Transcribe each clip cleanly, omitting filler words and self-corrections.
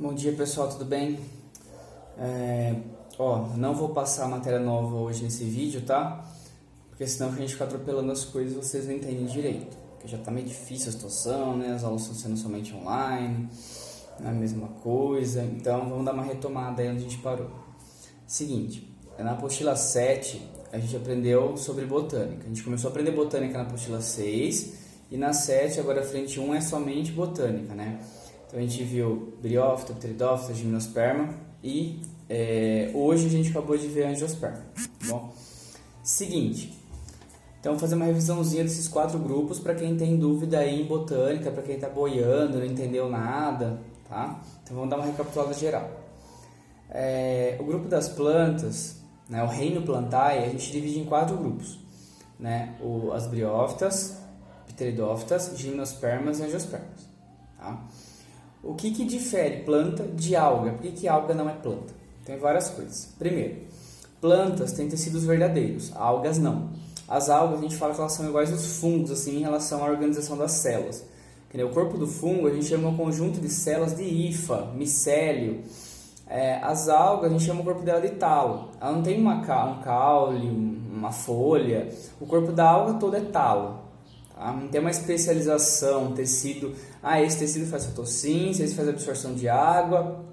Bom dia pessoal, tudo bem? Não vou passar matéria nova hoje nesse vídeo, tá? Porque senão a gente fica atropelando as coisas e vocês não entendem direito. Porque já tá meio difícil a situação, né? As aulas estão sendo somente online, não é a mesma coisa. Então vamos dar uma retomada aí onde a gente parou. Seguinte, na apostila 7 a gente aprendeu sobre botânica. A gente começou a aprender botânica na apostila 6 e na 7, agora a frente 1 é somente botânica, né? Então a gente viu briófita, pteridófita, gimnosperma e hoje a gente acabou de ver angiosperma. Tá bom? Seguinte, então vou fazer uma revisãozinha desses 4 grupos para quem tem dúvida aí em botânica, para quem está boiando, não entendeu nada, tá? Então vamos dar uma recapitulada geral. O grupo das plantas, né, o reino plantae, a gente divide em 4 grupos, né? As briófitas, pteridófitas, gimnospermas e angiospermas, tá? O que difere planta de alga? Por que alga não é planta? Tem várias coisas. Primeiro, plantas têm tecidos verdadeiros, algas não. As algas a gente fala que elas são iguais aos fungos, assim, em relação à organização das células. O corpo do fungo a gente chama um conjunto de células de hifa, micélio. As algas a gente chama o corpo dela de talo. Ela não tem um caule, uma folha. O corpo da alga todo é talo. Não tem uma especialização, um tecido, esse tecido faz fotossíntese, esse faz absorção de água,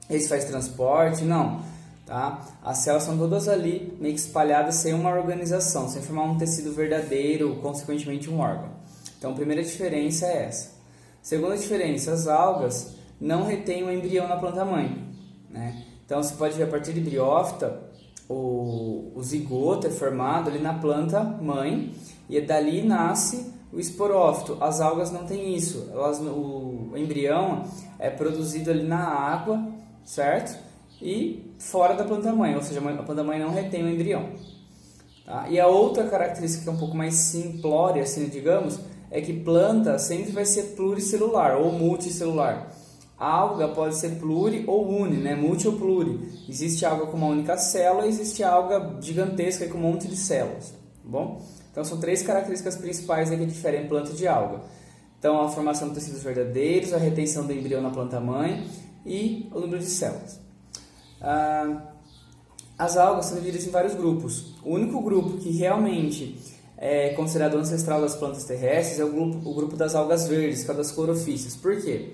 esse faz transporte, não, tá? As células são todas ali meio que espalhadas sem uma organização, sem formar um tecido verdadeiro, consequentemente um órgão. Então a primeira diferença é essa. Segunda diferença, as algas não retêm o embrião na planta-mãe, né? Então você pode ver a partir de briófita, o zigoto é formado ali na planta-mãe e dali nasce o esporófito. As algas não têm isso. O embrião é produzido ali na água, certo? E fora da planta-mãe, ou seja, a planta-mãe não retém o embrião. Tá? E a outra característica que é um pouco mais simplória, assim, digamos, é que planta sempre vai ser pluricelular ou multicelular. A alga pode ser pluri ou uni, né? Multi ou pluri. Existe alga com uma única célula e existe alga gigantesca com um monte de células. Tá bom? Então são 3 características principais que diferem planta de alga. Então a formação de tecidos verdadeiros, a retenção do embrião na planta-mãe e o número de células. As algas são divididas em vários grupos. O único grupo que realmente é considerado ancestral das plantas terrestres é o grupo das algas verdes, que é das clorofícias. Por quê?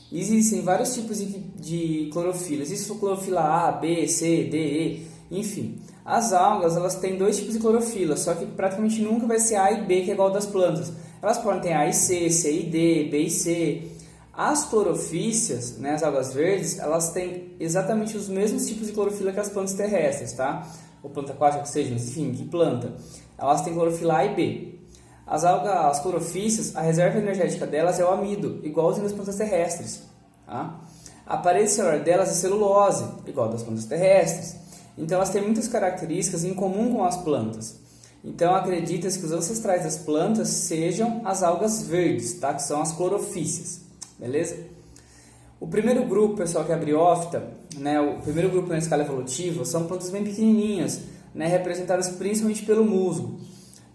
Existem vários tipos de clorofila. Existe clorofila A, B, C, D, E, enfim. As algas, elas têm 2 tipos de clorofila, só que praticamente nunca vai ser A e B, que é igual das plantas. Elas podem ter A e C, C e D, B e C. As clorofícias, né, as algas verdes, elas têm exatamente os mesmos tipos de clorofila que as plantas terrestres, tá? Ou planta aquática que seja, enfim, que planta. Elas têm clorofila A e B. As clorofícias, a reserva energética delas é o amido, igualzinho das plantas terrestres. Tá? A parede celular delas é celulose, igual das plantas terrestres. Então elas têm muitas características em comum com as plantas. Então acredita-se que os ancestrais das plantas sejam as algas verdes, tá? Que são as clorofícias. Beleza? O primeiro grupo, pessoal, que é a briófita, né? O primeiro grupo na escala evolutiva são plantas bem pequenininhas, né? Representadas principalmente pelo musgo.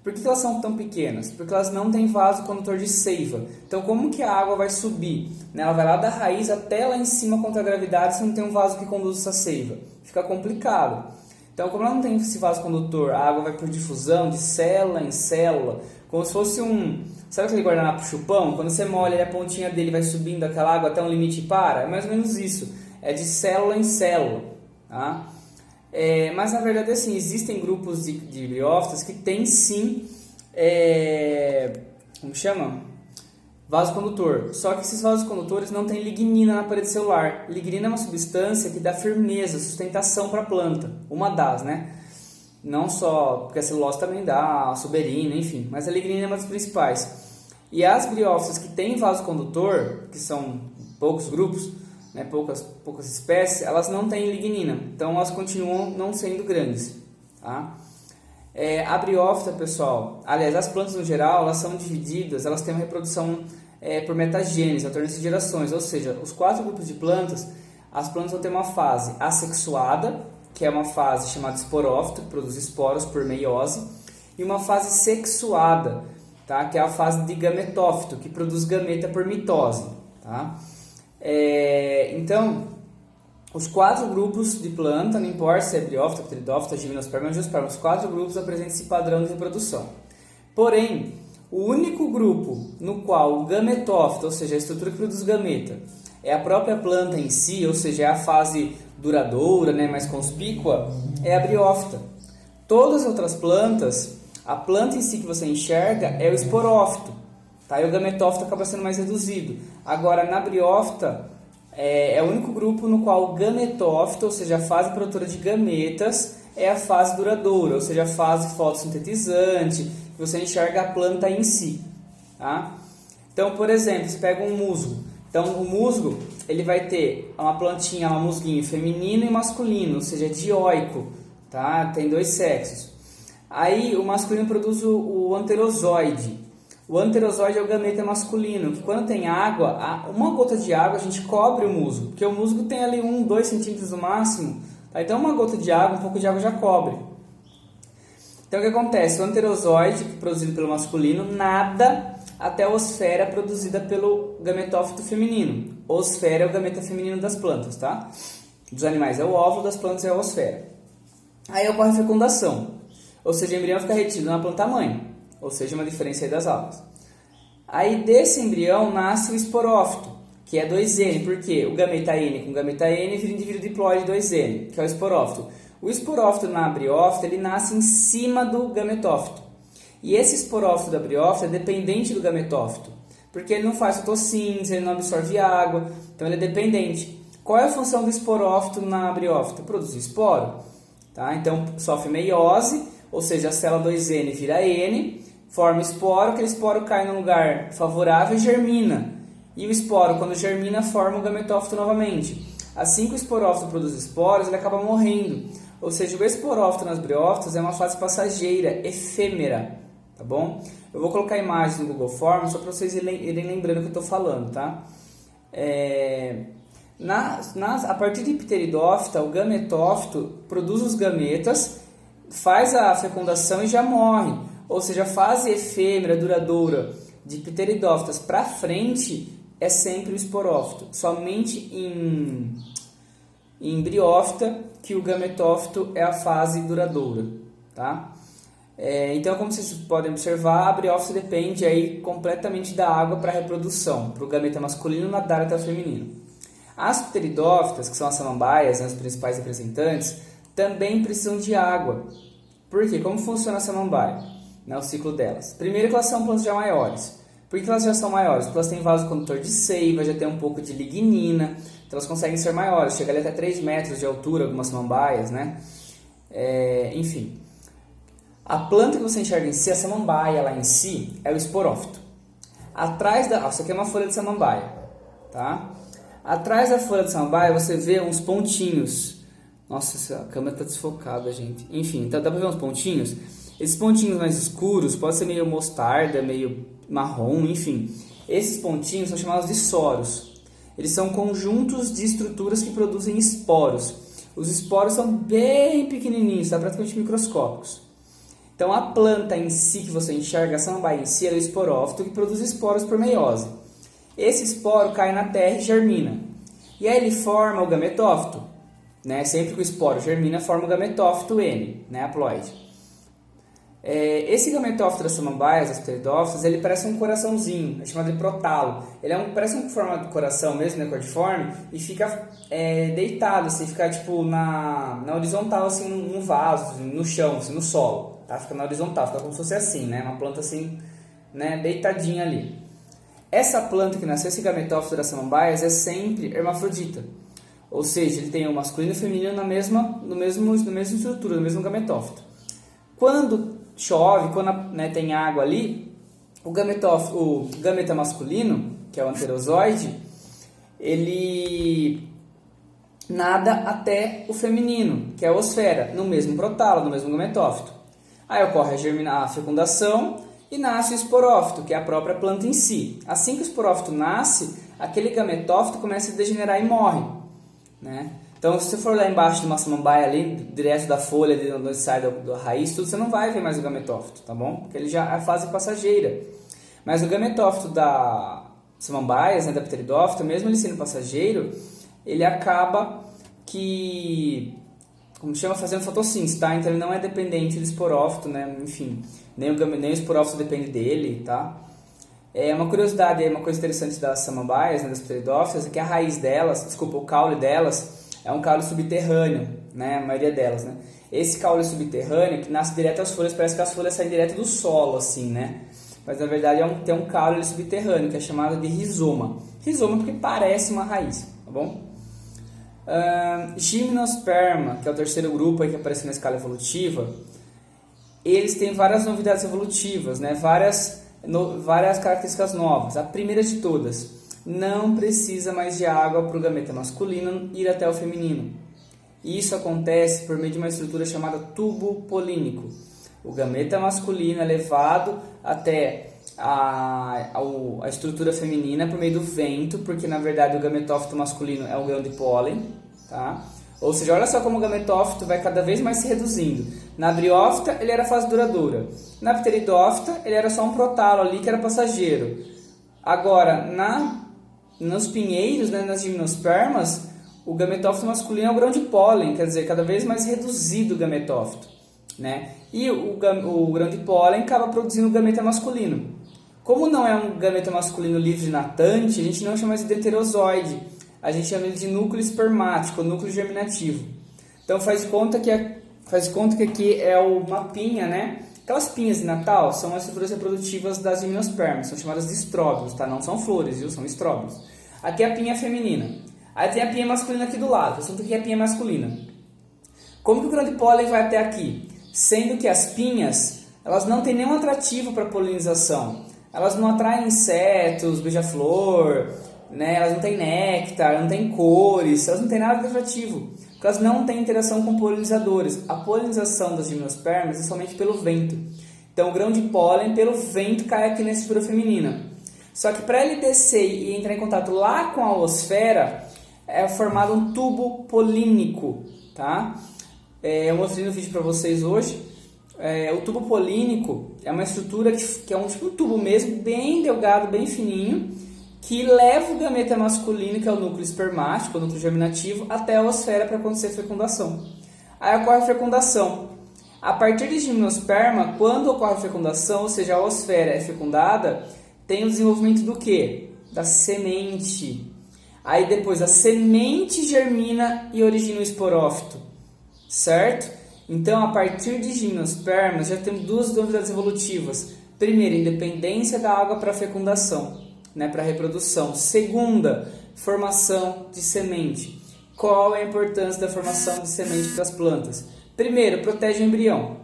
Por que elas são tão pequenas? Porque elas não têm vaso condutor de seiva. Então, como que a água vai subir? Ela vai lá da raiz até lá em cima contra a gravidade se não tem um vaso que conduz essa seiva. Fica complicado. Então, como ela não tem esse vaso condutor, a água vai por difusão de célula em célula, como se fosse sabe aquele guardanapo chupão? Quando você molha a pontinha dele vai subindo aquela água até um limite e para? É mais ou menos isso. É de célula em célula. Tá? Mas na verdade assim, existem grupos de briófitas que têm sim, como chama? Vaso condutor. Só que esses vasos condutores não têm lignina na parede celular. Lignina é uma substância que dá firmeza, sustentação para a planta. Uma das, né? Não só, porque a celulose também dá, a suberina, enfim. Mas a lignina é uma das principais. E as briófitas que têm vaso condutor, que são poucos grupos, né, poucas espécies, elas não têm lignina, então elas continuam não sendo grandes, tá? A briófita, pessoal, aliás, as plantas no geral, elas são divididas, elas têm uma reprodução por metagênese, alternância de gerações, ou seja, os 4 grupos de plantas, as plantas vão ter uma fase assexuada, que é uma fase chamada esporófita, que produz esporos por meiose, e uma fase sexuada, tá? Que é a fase de gametófito, que produz gameta por mitose, tá? Então, os 4 grupos de planta, não importa se é briófita, pteridófita, gimnosperma ou angiosperma, os 4 grupos apresentam esse padrão de reprodução. Porém, o único grupo no qual o gametófito, ou seja, a estrutura que produz gameta, é a própria planta em si, ou seja, é a fase duradoura, né, mais conspícua, é a briófita. Todas as outras plantas, a planta em si que você enxerga é o esporófito, tá? E o gametófito acaba sendo mais reduzido. Agora, na briófita, é o único grupo no qual o gametófito, ou seja, a fase produtora de gametas, é a fase duradoura, ou seja, a fase fotossintetizante, que você enxerga a planta em si, tá? Então, por exemplo, você pega um musgo. Então, o musgo, ele vai ter uma plantinha, um musguinho feminino e masculino, ou seja, dioico, tá? Tem 2 sexos. Aí, o masculino produz o anterozoide. O anterozoide é o gameta masculino, que quando tem água, uma gota de água a gente cobre o musgo, porque o musgo tem ali 2 centímetros no máximo, tá? Então uma gota de água, um pouco de água já cobre. Então o que acontece? O anterozoide, produzido pelo masculino, nada até a osfera produzida pelo gametófito feminino. Osfera é o gameta feminino das plantas, tá? Dos animais é o óvulo, das plantas é a osfera. Aí ocorre a fecundação, ou seja, o embrião fica retido na planta-mãe, ou seja, uma diferença aí das aulas. Aí desse embrião nasce o esporófito, que é 2N, porque o gameta N com gameta N vira indivíduo diploide 2N, que é o esporófito. O esporófito na briófita, ele nasce em cima do gametófito. E esse esporófito da briófita é dependente do gametófito, porque ele não faz fotossíntese, ele não absorve água, então ele é dependente. Qual é a função do esporófito na briófita? Produzir esporo, tá? Então sofre meiose, ou seja, a célula 2N vira N, forma esporo, aquele esporo cai num lugar favorável e germina. E o esporo, quando germina, forma o gametófito novamente. Assim que o esporófito produz esporos, ele acaba morrendo. Ou seja, o esporófito nas briófitas é uma fase passageira, efêmera, tá bom? Eu vou colocar imagens no Google Forms só para vocês irem lembrando o que eu estou falando, tá? A partir de pteridófita, o gametófito produz os gametas, faz a fecundação e já morre. Ou seja, a fase efêmera, duradoura, de pteridófitas para frente é sempre o esporófito. Somente em briófita que o gametófito é a fase duradoura, tá? Então, como vocês podem observar, a briófita depende aí completamente da água para a reprodução, para o gameta masculino nadar até o feminino. As pteridófitas, que são as samambaias, né, as principais representantes, também precisam de água. Por quê? Como funciona a samambaia? Né, o ciclo delas. Primeiro que elas são plantas já maiores. Por que elas já são maiores? Porque elas têm vaso condutor de seiva, já tem um pouco de lignina, então elas conseguem ser maiores, chega ali até 3 metros de altura, algumas samambaias, né? Enfim. A planta que você enxerga em si, a samambaia lá em si, é o esporófito. Atrás da... isso aqui é uma folha de samambaia, tá? Atrás da folha de samambaia você vê uns pontinhos. Nossa, a câmera está desfocada, gente. Enfim, então dá pra ver uns pontinhos? Esses pontinhos mais escuros, pode ser meio mostarda, meio marrom, enfim. Esses pontinhos são chamados de soros. Eles são conjuntos de estruturas que produzem esporos. Os esporos são bem pequenininhos, tá? Praticamente microscópicos. Então a planta em si que você enxerga, a samambaia em si, é o esporófito que produz esporos por meiose. Esse esporo cai na terra e germina. E aí ele forma o gametófito. Né? Sempre que o esporo germina, forma o gametófito N, né? Haploide. Esse gametófito das samambaias, das pteridófitas, ele parece um coraçãozinho, é chamado de protalo. Ele parece uma forma de coração mesmo, né, cordiforme, e fica deitado, assim, fica tipo na horizontal, assim, no vaso, assim, no chão, assim, no solo, tá? Fica na horizontal, fica como se fosse assim, né? Uma planta assim, né, deitadinha ali. Essa planta que nasceu, esse gametófito das samambaias, é sempre hermafrodita. Ou seja, ele tem o masculino e o feminino na mesma estrutura, no mesmo gametófito. Quando chove, quando tem água ali, o gameta masculino, que é o anterozoide, ele nada até o feminino, que é a osfera, no mesmo protalo, no mesmo gametófito. Aí ocorre a fecundação e nasce o esporófito, que é a própria planta em si. Assim que o esporófito nasce, aquele gametófito começa a degenerar e morre, né? Então, se você for lá embaixo de uma samambaia ali, direto da folha, de onde sai da raiz, tudo, você não vai ver mais o gametófito, tá bom? Porque ele já é a fase passageira. Mas o gametófito da samambaias, né, da pteridófita, mesmo ele sendo passageiro, ele acaba que, como chama, fazendo fotossíntese, tá? Então ele não é dependente do esporófito, né? Enfim, nem o esporófito depende dele, tá? Uma curiosidade, uma coisa interessante das samambaias, né, das pteridófitas, é que a raiz delas, o caule delas é um caule subterrâneo, né? A maioria delas, né? Esse caule subterrâneo que nasce direto das folhas, parece que as folhas saem direto do solo, assim, né? Mas na verdade tem um caule subterrâneo que é chamado de rizoma. Rizoma porque parece uma raiz, tá bom? Gimnosperma, que é o terceiro grupo aí que aparece na escala evolutiva, eles têm várias novidades evolutivas, né? Várias características novas. A primeira de todas, não precisa mais de água para o gameta masculino ir até o feminino. Isso acontece por meio de uma estrutura chamada tubo polínico. O gameta masculino é levado até a estrutura feminina por meio do vento, porque na verdade o gametófito masculino é um grão de pólen, tá? Ou seja, olha só como o gametófito vai cada vez mais se reduzindo. Na briófita ele era fase duradoura. Na pteridófita ele era só um protalo ali que era passageiro. Agora, nos pinheiros, né, nas gimnospermas, o gametófito masculino é um grão de pólen, quer dizer, cada vez mais reduzido o gametófito, né? E o grão de pólen acaba produzindo o gameta masculino. Como não é um gameta masculino livre natante, a gente não chama isso de heterozoide, a gente chama ele de núcleo espermático, núcleo germinativo. Então faz de conta que aqui é o mapinha, né? Aquelas pinhas de Natal são as estruturas reprodutivas das gimnospermas, são chamadas de estróbilos, tá? Não são flores, viu? São estróbilos. Aqui é a pinha feminina. Aí tem a pinha masculina aqui do lado, o assunto aqui é a pinha masculina. Como que o grão de pólen vai até aqui? Sendo que as pinhas, elas não têm nenhum atrativo para polinização. Elas não atraem insetos, beija-flor, né? Elas não têm néctar, não têm cores, elas não têm nada de atrativo. Porque elas não têm interação com polinizadores. A polinização das gimnospermas é somente pelo vento. Então o grão de pólen, pelo vento, cai aqui na estrutura feminina. Só que para ele descer e entrar em contato lá com a osfera, é formado um tubo polínico, tá? Eu mostrei no vídeo para vocês hoje. O tubo polínico é uma estrutura que é um tipo de tubo mesmo, bem delgado, bem fininho, que leva o gameta masculino, que é o núcleo espermático, o núcleo germinativo, até a osfera para acontecer a fecundação. Aí ocorre a fecundação. A partir de gimnosperma, quando ocorre a fecundação, ou seja, a osfera é fecundada, tem o desenvolvimento do quê? Da semente. Aí depois a semente germina e origina o esporófito, certo? Então, a partir de gimnospermas, já temos duas novidades evolutivas. Primeira, independência da água para fecundação, né, para reprodução. Segunda, formação de semente. Qual é a importância da formação de semente para as plantas? Primeiro, protege o embrião,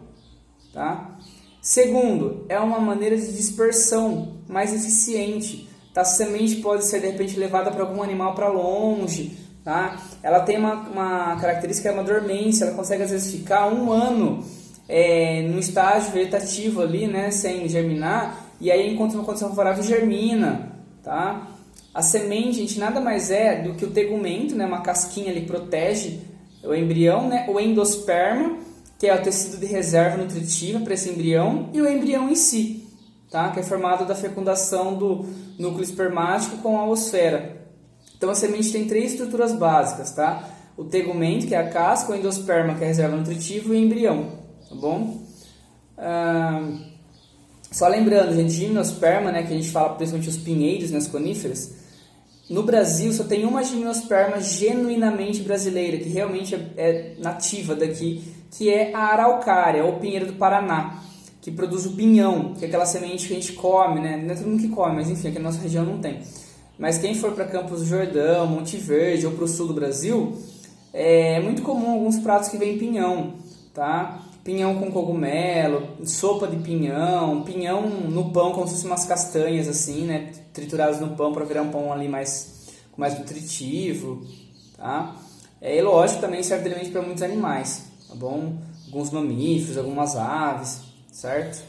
tá? Segundo, é uma maneira de dispersão mais eficiente. A semente pode ser, de repente, levada para algum animal para longe, tá? Ela tem uma característica, uma dormência, ela consegue, às vezes, ficar 1 ano no estágio vegetativo ali, né, sem germinar, e aí, enquanto uma condição favorável, germina, tá? A semente, gente, nada mais é do que o tegumento, né, uma casquinha ali que protege o embrião, né, o endosperma, que é o tecido de reserva nutritiva para esse embrião, e o embrião em si, tá? Que é formado da fecundação do núcleo espermático com a osfera. Então a semente tem 3 estruturas básicas, tá? O tegumento, que é a casca, o endosperma, que é a reserva nutritiva, e o embrião, tá bom? Só lembrando, gente, gimnosperma, né, que a gente fala principalmente os pinheiros, nas coníferas, no Brasil só tem uma gimnosperma genuinamente brasileira, que realmente é nativa daqui, que é a araucária, ou pinheiro do Paraná, que produz o pinhão, que é aquela semente que a gente come, né? Não é todo mundo que come, mas enfim, aqui na nossa região não tem. Mas quem for para Campos do Jordão, Monte Verde ou para o sul do Brasil, é muito comum alguns pratos que vem pinhão, tá? Pinhão com cogumelo, sopa de pinhão, pinhão no pão como se fossem umas castanhas assim, né? Trituradas no pão para virar um pão ali mais nutritivo, tá? E lógico, também serve de alimento para muitos animais, tá bom? Alguns mamíferos, algumas aves, certo?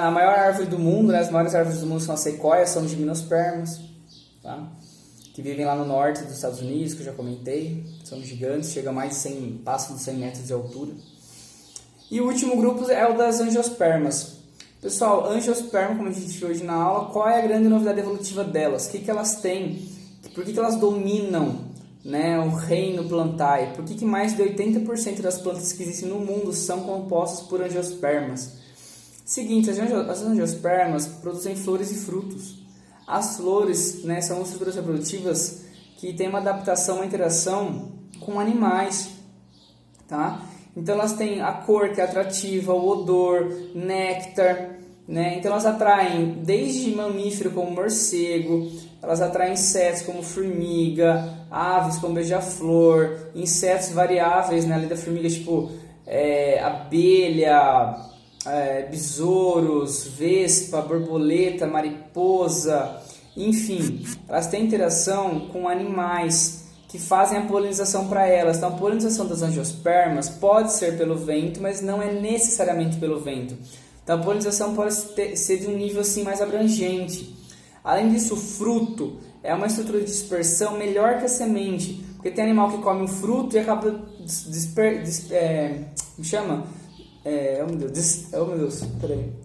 A maior árvore do mundo, né? As maiores árvores do mundo são as sequoias, são gimnospermas, tá? Que vivem lá no norte dos Estados Unidos, que eu já comentei, são gigantes, chegam a mais de 100, passam de 100 metros de altura. E o último grupo é o das angiospermas. Pessoal, angiosperma, como a gente viu hoje na aula, qual é a grande novidade evolutiva delas? O que elas têm? Por que elas dominam, né, o reino plantae? Por que mais de 80% das plantas que existem no mundo são compostas por angiospermas? Seguinte, as angiospermas produzem flores e frutos. As flores, né, são estruturas reprodutivas que têm uma adaptação, uma interação com animais, tá? Então elas têm a cor que é atrativa, o odor, néctar, né? Então elas atraem desde mamífero como morcego, elas atraem insetos como formiga, aves como beija-flor, insetos variáveis, né? Além da formiga, tipo abelha, besouros, vespa, borboleta, mariposa, enfim, elas têm interação com animais que fazem a polinização para elas. Então a polinização das angiospermas pode ser pelo vento, mas não é necessariamente pelo vento. Então a polinização pode ser de um nível assim mais abrangente. Além disso, o fruto é uma estrutura de dispersão melhor que a semente, porque tem animal que come o fruto e acaba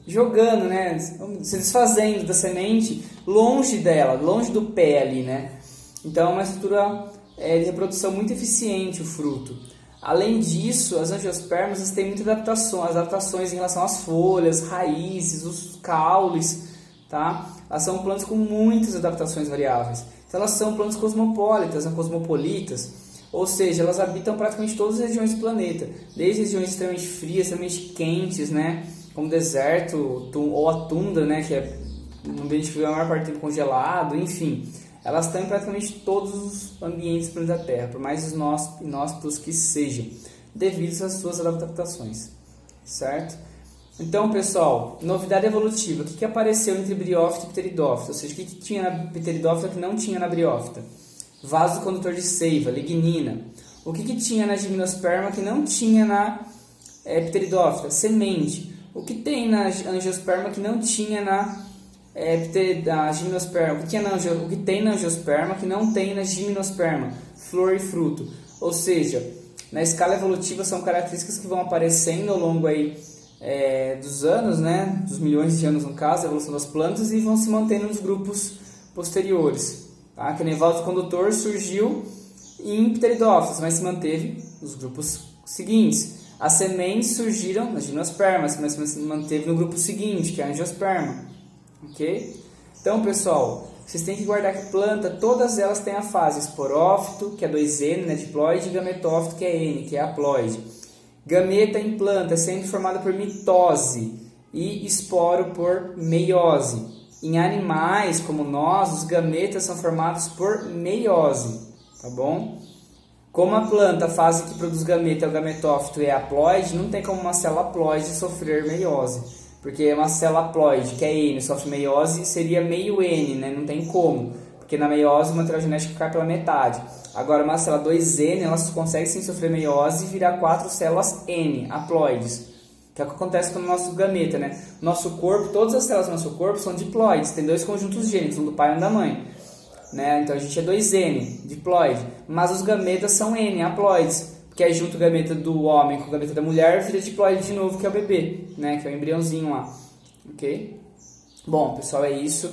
jogando, né? Se desfazendo da semente longe dela, longe do pé ali, né? Então é uma estrutura de reprodução muito eficiente o fruto. Além disso, as angiospermas têm muitas adaptações em relação às folhas, raízes, os caules, tá? Elas são plantas com muitas adaptações variáveis. Então elas são plantas cosmopolitas, ou seja, elas habitam praticamente todas as regiões do planeta, desde regiões extremamente frias, extremamente quentes, né? Como o deserto ou a tundra, né? Que é um ambiente que fica a maior parte do tempo congelado, enfim. Elas estão em praticamente todos os ambientes do planeta Terra, por mais inóspitos que sejam, devido às suas adaptações, certo? Então, pessoal, novidade evolutiva. O que apareceu entre briófita e pteridófita? Ou seja, o que tinha na pteridófita que não tinha na briófita? Vaso condutor de seiva, lignina. O que tinha na gimnosperma que não tinha na pteridófita? Semente. O que tem na angiosperma que não tinha na gimnosperma? O que tem na angiosperma que não tem na gimnosperma? Flor e fruto. Ou seja, na escala evolutiva são características que vão aparecendo ao longo aí, dos anos, né? Dos milhões de anos no caso, a evolução das plantas, e vão se mantendo nos grupos posteriores. Tá? Que o vaso condutor surgiu em pteridófitos, mas se manteve nos grupos seguintes. As sementes surgiram nas gimnospermas, mas se manteve no grupo seguinte, que é a angiosperma. Ok? Então, pessoal, vocês têm que guardar que planta, todas elas têm a fase esporófito, que é 2N, né, diploide, e gametófito, que é N, que é haploide. Gameta em planta é sempre formada por mitose e esporo por meiose. Em animais como nós, os gametas são formados por meiose, tá bom? Como a planta, a fase que produz gameta é o gametófito e é haploide, não tem como uma célula haploide sofrer meiose, porque uma célula haploide, que é N, sofre meiose, seria meio N, né? Não tem como, porque na meiose o material genético cai pela metade. Agora, uma célula 2N, ela consegue sim sofrer meiose e virar 4 células N, haploides. Que é o que acontece com o nosso gameta, né? Nosso corpo, todas as células do nosso corpo são diploides, tem 2 conjuntos gênicos, um do pai e um da mãe. Né? Então a gente é 2N, diploide, mas os gametas são N, haploides, porque aí junto o gameta do homem com o gameta da mulher vira diploide de novo, que é o bebê, né? Que é o embriãozinho lá, ok? Bom, pessoal, é isso.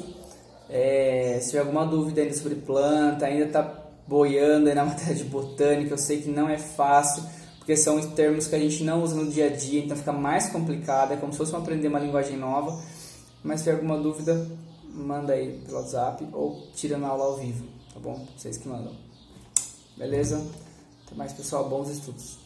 Se tiver alguma dúvida ainda sobre planta, ainda está boiando aí na matéria de botânica, eu sei que não é fácil, porque são termos que a gente não usa no dia a dia, então fica mais complicado, é como se fosse aprender uma linguagem nova. Mas se tiver alguma dúvida, manda aí pelo WhatsApp ou tira na aula ao vivo, tá bom? Vocês que mandam. Beleza? Até mais, pessoal. Bons estudos.